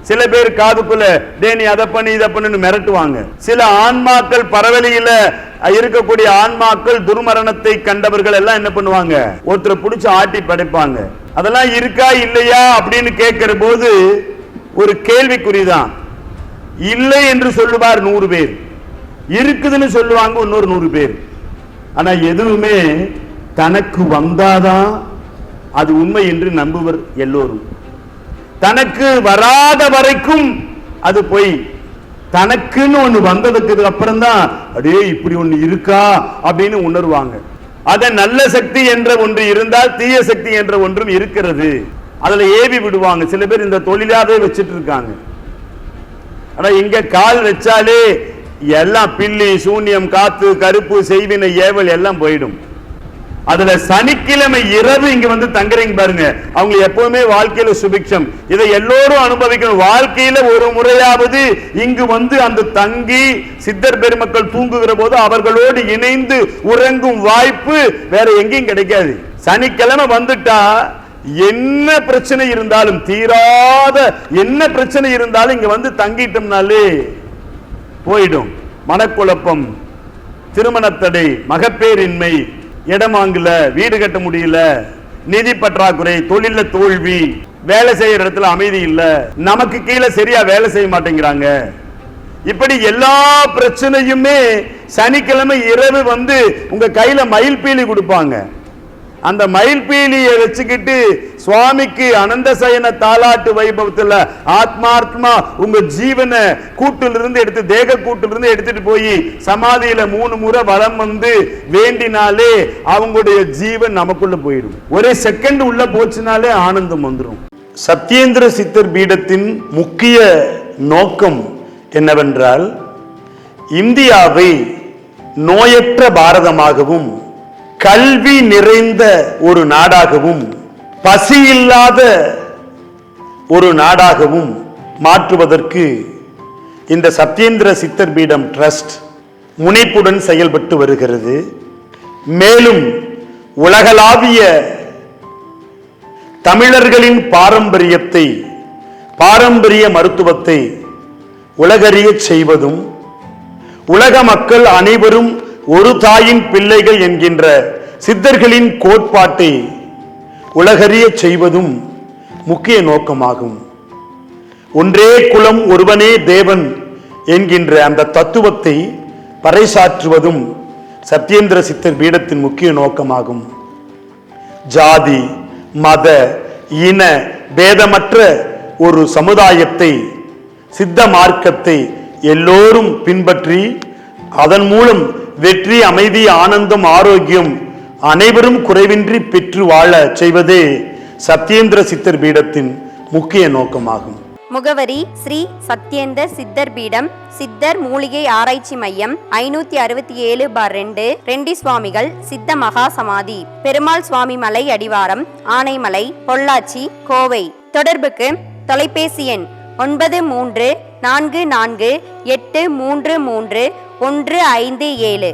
சில பேர் காதுக்குள்ள டேனி அதை பண்ணி இதை பண்ணு மிரட்டுவாங்க. சில ஆன்மாக்கள் பரவலியில இருக்கக்கூடிய ஆன்மாக்கள் துர்மரணத்தை கண்டவர்கள் எல்லாம் என்ன பண்ணுவாங்க, ஒருத்தரை பிடிச்சு ஆட்டி படைப்பாங்க. அதெல்லாம் இருக்கா இல்லையா அப்படின்னு கேட்கிற போது ஒரு கேள்விக்குறிதான். இல்லை என்று சொல்லுவார் 100 பேர், இருக்குதுன்னு சொல்லுவாங்க இன்னொரு 100 பேர். ஆனா எதுவுமே தனக்கு வந்தாதான் அது உண்மை என்று நம்புவர் எல்லோரும். தனக்கு வராத வரைக்கும் அது பொய். தனக்குன்னு ஒண்ணு வந்ததுக்கு அப்புறம் தான் அடே இப்படி ஒண்ணு இருக்கா அப்படின்னு உணர்வாங்க. அத நல்ல சக்தி என்ற ஒன்று இருந்தால் தீய சக்தி என்ற ஒன்றும் இருக்கிறது. அதுல ஏவி விடுவாங்க. சில பேர் இந்த தொழிலாவே வச்சிட்டு இருக்காங்க. ஆனா இங்க கால் வச்சாலே எல்லாம் பில்லி சூன்யம் காத்து கருப்பு செய்வினை ஏவல் எல்லாம் போயிடும். அதுல சனிக்கிழமை இரவு இங்க வந்து தங்குறீங்க பாருங்க, அவங்க எப்பவுமே வாழ்க்கையில சுபிக்ஷம். இதை எல்லோரும் அனுபவிக்கணும். வாழ்க்கையில ஒரு முறையாவது இங்கு வந்து அந்த தங்கி சித்தர் பெருமக்கள் தூங்குகிற போது அவர்களோடு இணைந்து உறங்கும் வாய்ப்பு வேற எங்கேயும் கிடைக்காது. சனிக்கிழமை வந்துட்டா என்ன பிரச்சனை இருந்தாலும், தீராத என்ன பிரச்சனை இருந்தாலும் இங்க வந்து தங்கிட்டோம்னாலே போயிடும். மனக்குழப்பம், திருமணத்தடை, மகப்பேரின்மை, இடமாங்கல, வீடு கட்ட முடியல, நிதி பற்றாக்குறை, தொழில தோல்வி, வேலை செய்யற இடத்துல அமைதி இல்ல, நமக்கு கீழே சரியா வேலை செய்ய மாட்டேங்கிறாங்க, இப்படி எல்லா பிரச்சனையுமே சனிக்கிழமை இரவு வந்து உங்க கையில மயில்பீலி கொடுப்பாங்க. அந்த மயில்பீலியை வச்சுக்கிட்டு சுவாமிக்கு அனந்த சயன தாலாட்டு வைபவத்தில் ஆத்மார்த்தமா உங்க ஜீவனை கூட்டிலிருந்து எடுத்து, தேக கூட்டிலிருந்து எடுத்துட்டு போய் சமாதியில 3 முறை வலம் வந்து வேண்டினாலே அவங்களுடைய ஜீவன் நமக்குள்ள போயிடும். ஒரே செகண்ட் உள்ள போச்சுனாலே ஆனந்தம் வந்துடும். சத்யேந்திர சித்தர் பீடத்தின் முக்கிய நோக்கம் என்னவென்றால், இந்தியாவை நோயற்ற பாரதமாகவும் கல்வி நிறைந்த ஒரு நாடாகவும் பசி இல்லாத ஒரு நாடாகவும் மாற்றுவதற்கு இந்த சத்யேந்திர சித்தர் பீடம் ட்ரஸ்ட் முனைப்புடன் செயல்பட்டு வருகிறது. மேலும் உலகளாவிய தமிழர்களின் பாரம்பரியத்தை, பாரம்பரிய மருத்துவத்தை உலகறிய செய்வதும், உலக மக்கள் அனைவரும் ஒரு தாயின் பிள்ளைகள் என்கின்ற சித்தர்களின் கோட்பாட்டை உலகறிய செய்வதும் முக்கிய நோக்கமாகும். ஒன்றே குலம் ஒருவனே தேவன் என்கின்ற அந்த தத்துவத்தை பறைசாற்றுவதும் சத்யேந்திர சித்தர் பீடத்தின் முக்கிய நோக்கமாகும். ஜாதி மத இன பேதமற்ற ஒரு சமுதாயத்தை, சித்த மார்க்கத்தை எல்லோரும் பின்பற்றி அதன் மூலம் வெற்றி, அமைதி, ஆனந்தம், ஆரோக்கியம் அனைவரும் குறைவின்றி பெற்று வாழ செய்வதே சத்யேந்திர சித்தர் பீடத்தின் முக்கிய நோக்கமாகும். முகவரி: ஸ்ரீ சத்யேந்தர் சித்தர் பீடம், சித்தர் மூலிகை ஆராய்ச்சி மையம், 567/2, ரெண்டி சுவாமிகள் சித்த மகா சமாதி, பெருமாள் சுவாமி மலை அடிவாரம், ஆனைமலை, பொள்ளாச்சி, கோவை. தொடர்புக்கு தொலைபேசி எண் 9344833157.